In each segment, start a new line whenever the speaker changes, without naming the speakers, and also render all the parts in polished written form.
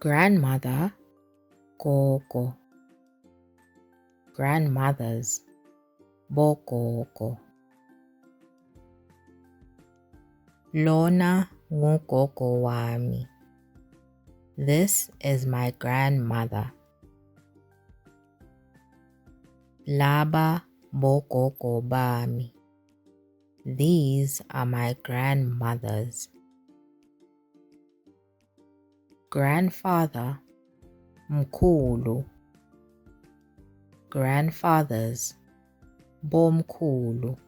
grandmother, gogo, grandmothers, bogogo. Lona ngugogo wami. This is my grandmother. Laba bogogo bami. These are my grandmothers. Grandfather, mkhulu. Grandfathers, bomkhulu.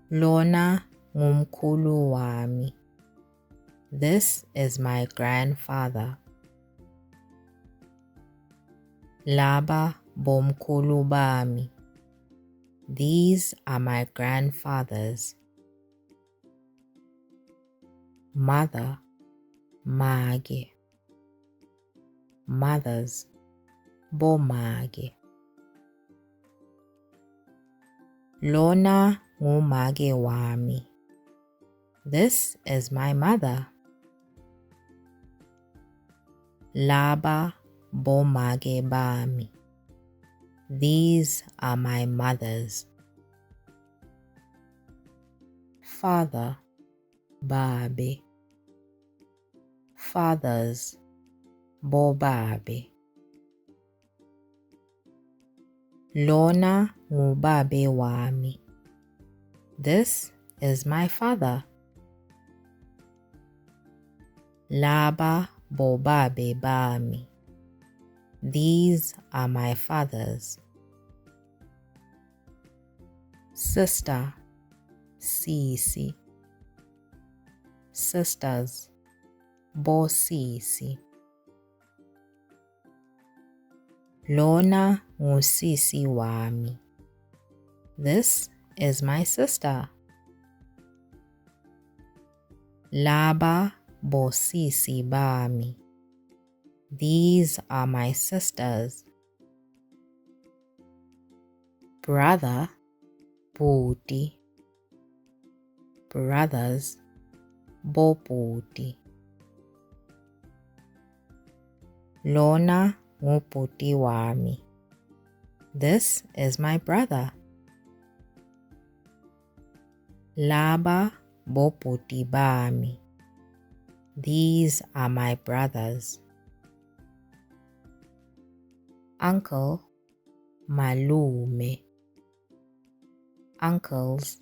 Lona ngumkhulu wami. This is my grandfather. Laba bomkhulu bami. These are my grandfathers. Mother, mage. Mothers, bomage. Lona ngumage wami. This is my mother. Laba bomage bami. These are my mothers. Father, babe. Fathers, bobabe. Lona ngubabe wami. This is my father. Laba bobabe bami. These are my fathers. Sister, sisi. Sisters, bosisi. Lona ngusisi wami. This is my sister. Laba bosisi bami. These are my sisters. Brother, bhuti. Brothers, bobhuti. Lona ngubhuti wami. This is my brother. Laba bobhuti bami. These are my brothers. Uncle, malume. Uncles,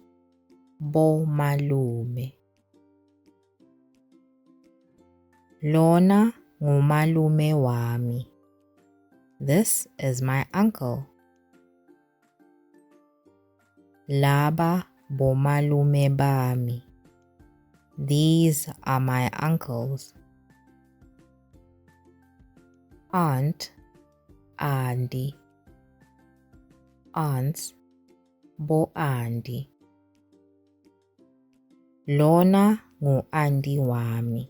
bomalume. Lona ngumalume wami. This is my uncle. Laba bomalume bami. These are my uncles. Aunt, Andi. Aunts, bo-Andi. Lona ngu-Andi wami.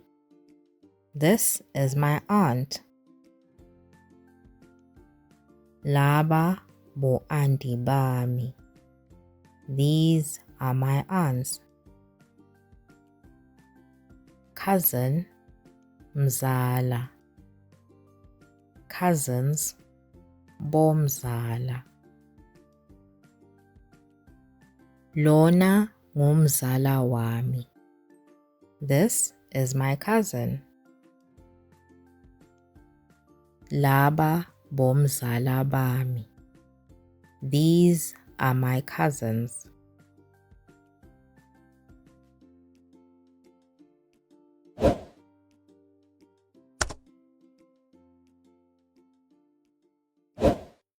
This is my aunt. Laba bo-Andi bami. These are my aunts. Cousin, mzala. Cousins, bomzala. Lona ngumzala wami. This is my cousin. Laba bomzala bami. These are my cousins.